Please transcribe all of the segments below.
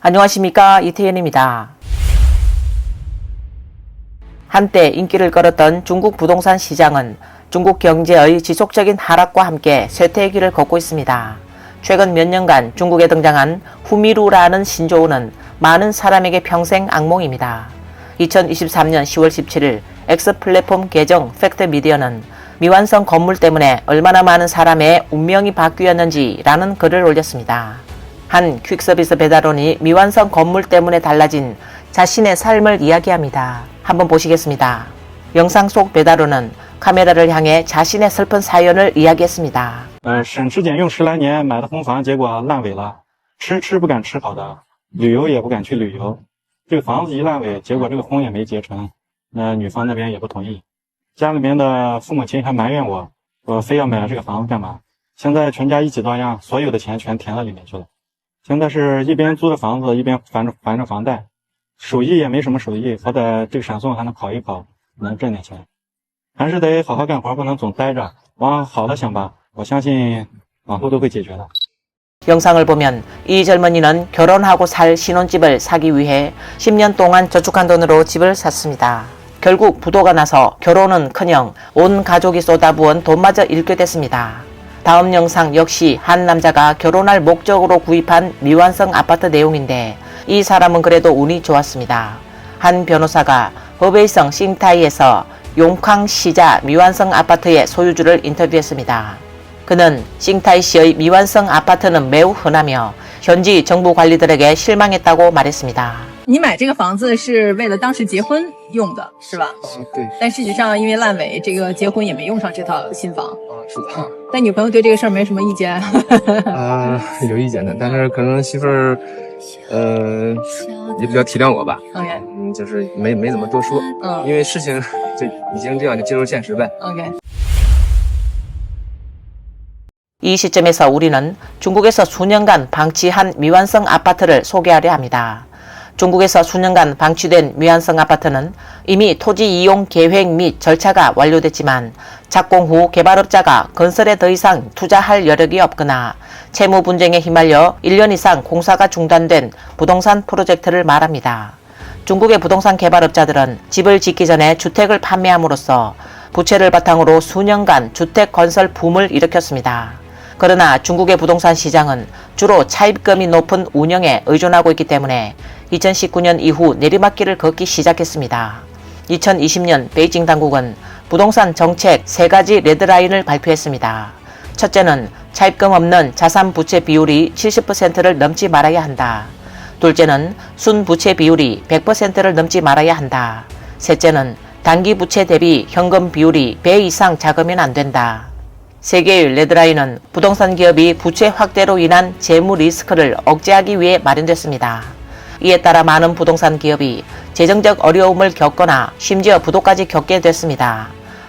안녕하십니까, 이태현입니다. 한때 인기를 끌었던 중국 부동산 시장은 중국 경제의 지속적인 하락과 함께 쇠퇴의 길을 걷고 있습니다. 최근 몇 년간 중국에 등장한 후미루라는 신조어는 많은 사람에게 평생 악몽입니다. 2023년 10월 17일 X 플랫폼 계정 팩트미디어는 미완성 건물 때문에 얼마나 많은 사람의 운명이 바뀌었는지 라는 글을 올렸습니다. 한 퀵서비스 배달원이 미완성 건물 때문에 달라진 자신의 삶을 이야기합니다. 한번 보시겠습니다. 영상 속 배달원은 카메라를 향해 자신의 슬픈 사연을 이야기했습니다. 省吃俭用10来年买的红房，结果烂尾了，吃不敢吃好的，旅游也不敢去旅游。这个房子一烂尾，结果这个婚也没结成，女方那边也不同意，家里面的父母亲还埋怨我，我非要买了这个房子干嘛？现在全家一起遭殃，所有的钱全填到里面去了。现在是一边租着房子，一边还着房贷，手艺也没什么手艺，好歹这个闪送还能考一考，能挣点钱。还是得好好干活，不能总待着，往好了想吧，我相信往后都会解决的。 영상을 보면 이 젊은이는 결혼하고 살 신혼집을 사기 위해 10년 동안 저축한 돈으로 집을 샀습니다. 결국 부도가 나서 결혼은커녕 온 가족이 쏟아부은 돈마저 잃게 됐습니다. 다음 영상 역시 한 남자가 결혼할 목적으로 구입한 미완성 아파트 내용인데 이 사람은 그래도 운이 좋았습니다. 한 변호사가 허베이성 싱타이에서 용캉시자 미완성 아파트의 소유주를 인터뷰했습니다. 그는 싱타이시의 미완성 아파트는 매우 흔하며 현지 정부 관리들에게 실망했다고 말했습니다. 你买这个房子是为了当时结婚用的，是吧？对，但事实上因为烂尾，这个结婚也没用上这套新房。是的。但女朋友对这个事儿没什么意见。有意见的，但是可能媳妇儿，也比较体谅我吧。OK， 就是没怎么多说。因为事情就已经这样，就接受现实呗。 OK。 이 시점에서 우리는 중국에서 수년간 방치한 미완성 아파트를 소개하려 합니다. 중국에서 수년간 방치된 미완성 아파트는 이미 토지 이용 계획 및 절차가 완료됐지만 착공 후 개발업자가 건설에 더 이상 투자할 여력이 없거나 채무 분쟁에 휘말려 1년 이상 공사가 중단된 부동산 프로젝트를 말합니다. 중국의 부동산 개발업자들은 집을 짓기 전에 주택을 판매함으로써 부채를 바탕으로 수년간 주택 건설 붐을 일으켰습니다. 그러나 중국의 부동산 시장은 주로 차입금이 높은 운영에 의존하고 있기 때문에 2019년 이후 내리막길을 걷기 시작했습니다. 2020년 베이징 당국은 부동산 정책 3가지 레드라인을 발표했습니다. 첫째는 차입금 없는 자산 부채 비율이 70%를 넘지 말아야 한다. 둘째는 순부채 비율이 100%를 넘지 말아야 한다. 셋째는 단기 부채 대비 현금 비율이 배 이상 작으면 안 된다. 3개의 레드라인은 부동산 기업이 부채 확대로 인한 재무 리스크를 억제하기 위해 마련됐습니다. 이에 따라 많은 부동산 기업이 재정적 어려움을 겪거나 심지어 부도까지 겪게 됐습니다.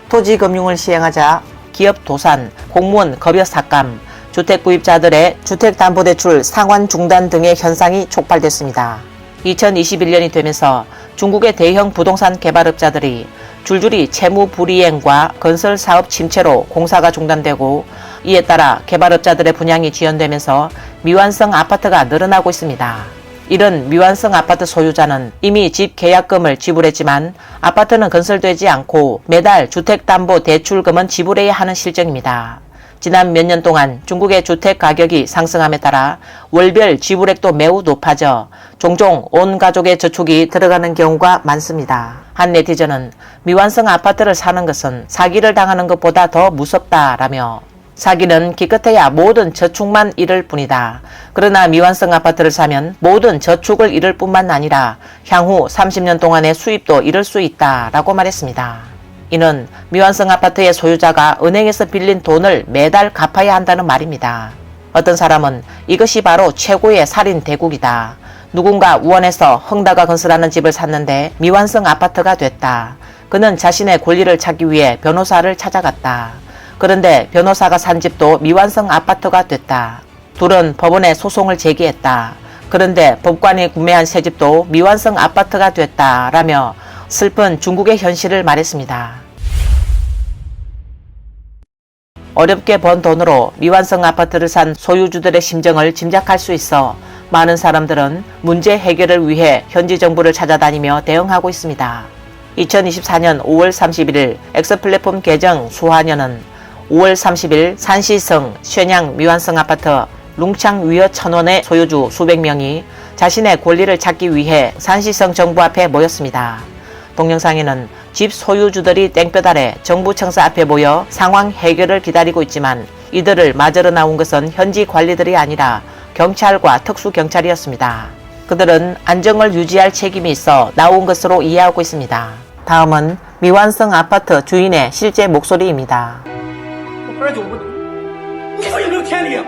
토지금융을 시행하자 기업 도산, 공무원 급여 삭감, 주택구입자들의 주택담보대출 상환 중단 등의 현상이 촉발됐습니다. 2021년이 되면서 중국의 대형 부동산 개발업자들이 줄줄이 채무 불이행과 건설 사업 침체로 공사가 중단되고 이에 따라 개발업자들의 분양이 지연되면서 미완성 아파트가 늘어나고 있습니다. 이런 미완성 아파트 소유자는 이미 집 계약금을 지불했지만 아파트는 건설되지 않고 매달 주택담보대출금은 지불해야 하는 실정입니다. 지난 몇 년 동안 중국의 주택 가격이 상승함에 따라 월별 지불액도 매우 높아져 종종 온 가족의 저축이 들어가는 경우가 많습니다. 한 네티즌은 미완성 아파트를 사는 것은 사기를 당하는 것보다 더 무섭다라며 사기는 기껏해야 모든 저축만 잃을 뿐이다. 그러나 미완성 아파트를 사면 모든 저축을 잃을 뿐만 아니라 향후 30년 동안의 수입도 잃을 수 있다라고 말했습니다. 이는 미완성 아파트의 소유자가 은행에서 빌린 돈을 매달 갚아야 한다는 말입니다. 어떤 사람은 이것이 바로 최고의 살인 대국이다. 누군가 우원에서 헝다가 건설하는 집을 샀는데 미완성 아파트가 됐다. 그는 자신의 권리를 찾기 위해 변호사를 찾아갔다. 그런데 변호사가 산 집도 미완성 아파트가 됐다. 둘은 법원에 소송을 제기했다. 그런데 법관이 구매한 새 집도 미완성 아파트가 됐다. 라며 슬픈 중국의 현실을 말했습니다. 어렵게 번 돈으로 미완성 아파트를 산 소유주들의 심정을 짐작할 수 있어 많은 사람들은 문제 해결을 위해 현지 정부를 찾아다니며 대응하고 있습니다. 2024년 5월 31일 X플랫폼 계정 수화녀는 5월 30일 산시성 쉔양 미완성 아파트 룽창 위어 천원의 소유주 수백 명이 자신의 권리를 찾기 위해 산시성 정부 앞에 모였습니다. 동영상에는 집 소유주들이 땡볕 아래 정부 청사 앞에 모여 상황 해결을 기다리고 있지만 이들을 맞으러 나온 것은 현지 관리들이 아니라 경찰과 특수경찰이었습니다. 그들은 안정을 유지할 책임이 있어 나온 것으로 이해하고 있습니다. 다음은 미완성 아파트 주인의 실제 목소리입니다. 你说有没有天理？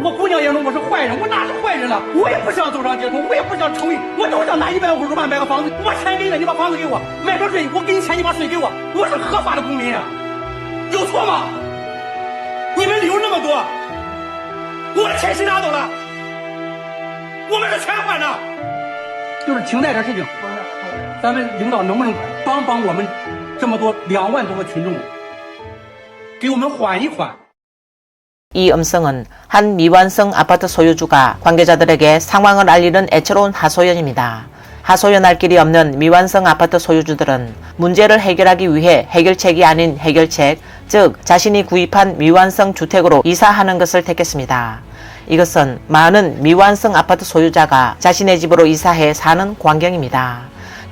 我姑娘眼中我是坏人，我哪是坏人了？我也不想走上街头，我也不想成为，我就想拿150万买个房子，我钱给了你，把房子给我，买个税，我给你钱，你把税给我，我是合法的公民啊，有错吗？你们理由那么多，我的钱谁拿走了？我们是全还的，就是停贷点事情，咱们领导能不能帮我们这么多2万多个群众，给我们缓一缓？ 이 음성은 한 미완성 아파트 소유주가 관계자들에게 상황을 알리는 애처로운 하소연입니다. 하소연할 길이 없는 미완성 아파트 소유주들은 문제를 해결하기 위해 해결책이 아닌 해결책, 즉 자신이 구입한 미완성 주택으로 이사하는 것을 택했습니다. 이것은 많은 미완성 아파트 소유자가 자신의 집으로 이사해 사는 광경입니다.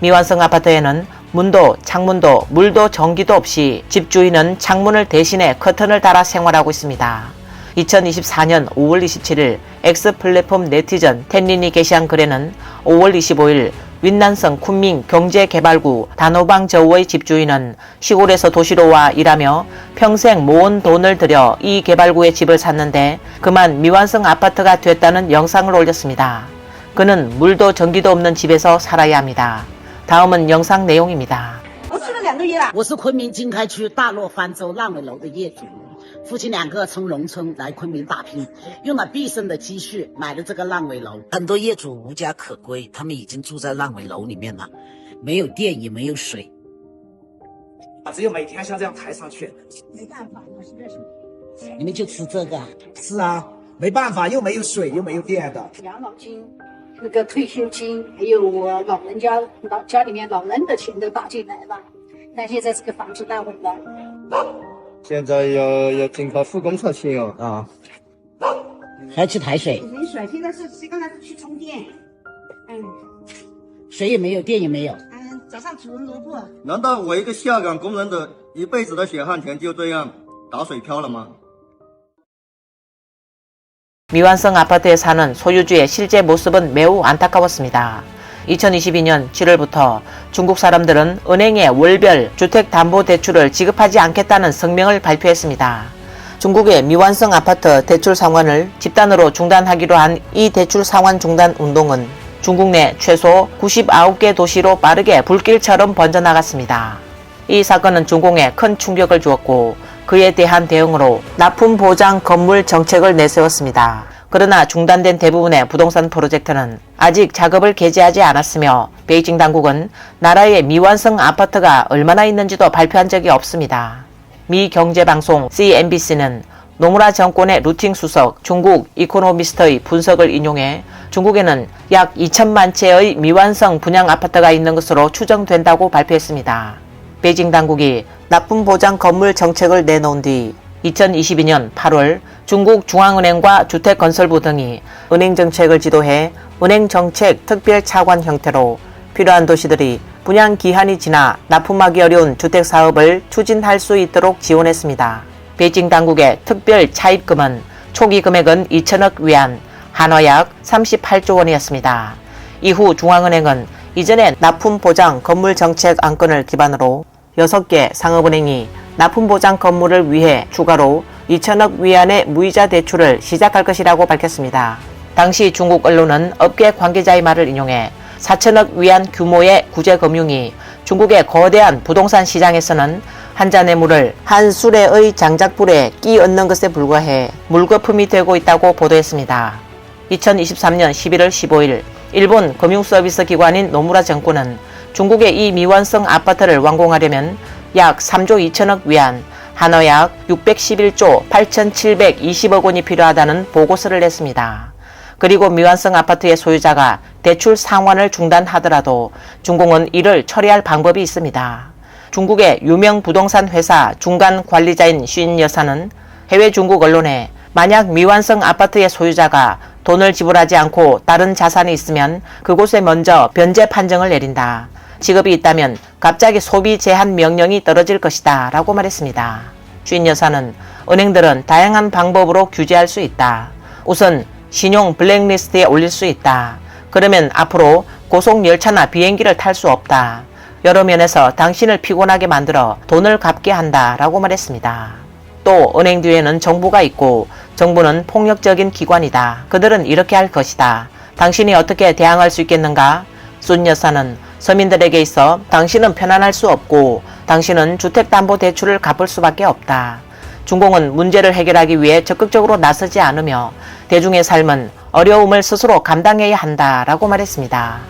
미완성 아파트에는 문도, 창문도, 물도, 전기도 없이 집주인은 창문을 대신해 커튼을 달아 생활하고 있습니다. 2024년 5월 27일 X플랫폼 네티즌 텐린이 게시한 글에는 5월 25일 윈난성 쿤밍 경제개발구 단호방 저우의 집주인은 시골에서 도시로 와 일하며 평생 모은 돈을 들여 이 개발구에 집을 샀는데 그만 미완성 아파트가 됐다는 영상을 올렸습니다. 그는 물도 전기도 없는 집에서 살아야 합니다. 다음은 영상 내용입니다. 我是昆明经开区大洛番洲烂尾楼的业主，夫妻2个从农村来昆明打拼，用了毕生的积蓄买了这个烂尾楼。很多业主无家可归，他们已经住在烂尾楼里面了，没有电也没有水，只有每天像这样抬上去，没办法，我是这什么？你们就吃这个？是啊，没办法，又没有水，又没有电的。养老金、那个退休金，还有我家里面老人的钱都打进来了，但现在这个房子烂尾了。现在要停靠复工才行哦啊！还要去抬水，没水，现在是刚才去充电，水也没有，电也没有。早上煮萝卜。难道我一个下岗工人的一辈子的血汗钱就这样打水漂了吗？ 미완성 아파트에 사는 소유주의 실제 모습은 매우 안타까웠습니다. 2022년 7월부터 중국 사람들은 은행에 월별 주택담보대출을 지급하지 않겠다는 성명을 발표했습니다. 중국의 미완성 아파트 대출 상환을 집단으로 중단하기로 한 이 대출 상환 중단 운동은 중국 내 최소 99개 도시로 빠르게 불길처럼 번져나갔습니다. 이 사건은 중공에 큰 충격을 주었고 그에 대한 대응으로 납품 보장 건물 정책을 내세웠습니다. 그러나 중단된 대부분의 부동산 프로젝트는 아직 작업을 개시하지 않았으며 베이징 당국은 나라의 미완성 아파트가 얼마나 있는지도 발표한 적이 없습니다. 미 경제방송 CNBC는 노무라 정권의 루팅 수석 중국 이코노미스트의 분석을 인용해 중국에는 약 2천만 채의 미완성 분양 아파트가 있는 것으로 추정된다고 발표했습니다. 베이징 당국이 납품 보장 건물 정책을 내놓은 뒤 2022년 8월 중국 중앙은행과 주택건설부 등이 은행정책을 지도해 은행정책 특별차관 형태로 필요한 도시들이 분양 기한이 지나 납품하기 어려운 주택사업을 추진할 수 있도록 지원했습니다. 베이징 당국의 특별 차입금은 초기 금액은 2천억 위안, 한화 약 38조 원이었습니다. 이후 중앙은행은 이전의 납품보장 건물정책 안건을 기반으로 6개 상업은행이 납품보장 건물을 위해 추가로 2천억 위안의 무이자 대출을 시작할 것이라고 밝혔습니다. 당시 중국 언론은 업계 관계자의 말을 인용해 4천억 위안 규모의 구제금융이 중국의 거대한 부동산 시장에서는 한잔의 한 수레의 장작불에 끼 얹는 것에 불과해 물거품이 되고 있다고 보도했습니다. 2023년 11월 15일 일본 금융서비스 기관인 노무라 정권은 중국의 이 미완성 아파트를 완공하려면 약 3조 2천억 위안, 한화 약 611조 8,720억 원이 필요하다는 보고서를 냈습니다. 그리고 미완성 아파트의 소유자가 대출 상환을 중단하더라도 중공은 이를 처리할 방법이 있습니다. 중국의 유명 부동산 회사 중간 관리자인 쉰 여사는 해외 중국 언론에 만약 미완성 아파트의 소유자가 돈을 지불하지 않고 다른 자산이 있으면 그곳에 먼저 변제 판정을 내린다. 직업이 있다면 갑자기 소비 제한 명령이 떨어질 것이다 라고 말했습니다. 쉰 여사는 은행들은 다양한 방법으로 규제할 수 있다. 우선 신용 블랙리스트에 올릴 수 있다. 그러면 앞으로 고속열차나 비행기를 탈 수 없다. 여러 면에서 당신을 피곤하게 만들어 돈을 갚게 한다 라고 말했습니다. 또 은행 뒤에는 정부가 있고 정부는 폭력적인 기관이다. 그들은 이렇게 할 것이다. 당신이 어떻게 대항할 수 있겠는가? 쏜 여사는 서민들에게 있어 당신은 편안할 수 없고 당신은 주택담보대출을 갚을 수밖에 없다. 중공은 문제를 해결하기 위해 적극적으로 나서지 않으며 대중의 삶은 어려움을 스스로 감당해야 한다 라고 말했습니다.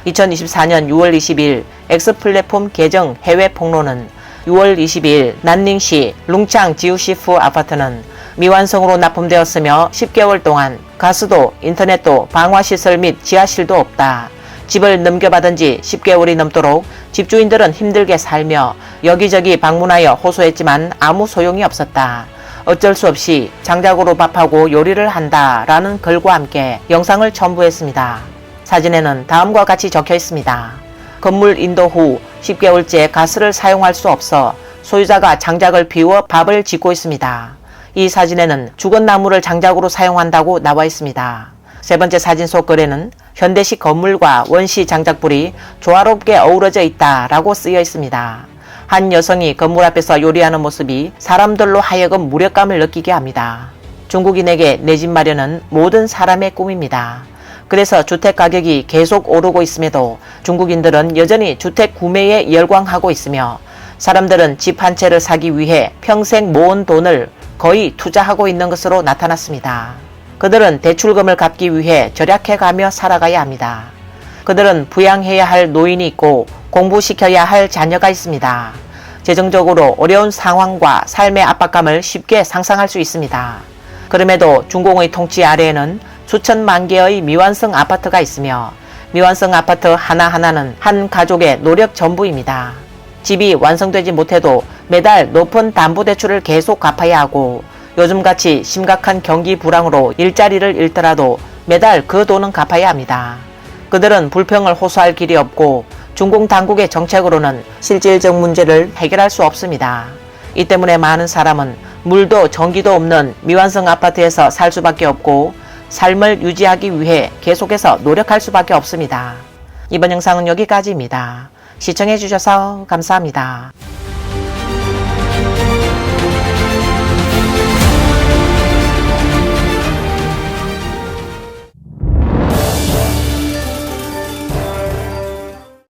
2024년 6월 20일 X플랫폼 계정 해외 폭로는 6월 22일 난닝시 룽창 지우시프 아파트는 미완성으로 납품되었으며 10개월 동안 가스도 인터넷도 방화시설 및 지하실도 없다. 집을 넘겨받은 지 10개월이 넘도록 집주인들은 힘들게 살며 여기저기 방문하여 호소했지만 아무 소용이 없었다. 어쩔 수 없이 장작으로 밥하고 요리를 한다 라는 글과 함께 영상을 첨부했습니다. 사진에는 다음과 같이 적혀 있습니다. 건물 인도 후 10개월째 가스를 사용할 수 없어 소유자가 장작을 비워 밥을 짓고 있습니다. 이 사진에는 죽은 나무를 장작으로 사용한다고 나와 있습니다. 세 번째 사진 속 글에는 현대식 건물과 원시 장작불이 조화롭게 어우러져 있다라고 쓰여 있습니다. 한 여성이 건물 앞에서 요리하는 모습이 사람들로 하여금 무력감을 느끼게 합니다. 중국인에게 내 집 마련은 모든 사람의 꿈입니다. 그래서 주택 가격이 계속 오르고 있음에도 중국인들은 여전히 주택 구매에 열광하고 있으며 사람들은 집 한 채를 사기 위해 평생 모은 돈을 거의 투자하고 있는 것으로 나타났습니다. 그들은 대출금을 갚기 위해 절약해가며 살아가야 합니다. 그들은 부양해야 할 노인이 있고 공부시켜야 할 자녀가 있습니다. 재정적으로 어려운 상황과 삶의 압박감을 쉽게 상상할 수 있습니다. 그럼에도 중공의 통치 아래에는 수천만 개의 미완성 아파트가 있으며 미완성 아파트 하나하나는 한 가족의 노력 전부입니다. 집이 완성되지 못해도 매달 높은 담보대출을 계속 갚아야 하고 요즘같이 심각한 경기 불황으로 일자리를 잃더라도 매달 그 돈은 갚아야 합니다. 그들은 불평을 호소할 길이 없고 중공 당국의 정책으로는 실질적 문제를 해결할 수 없습니다. 이 때문에 많은 사람은 물도 전기도 없는 미완성 아파트에서 살 수밖에 없고 삶을 유지하기 위해 계속해서 노력할 수밖에 없습니다. 이번 영상은 여기까지입니다. 시청해주셔서 감사합니다.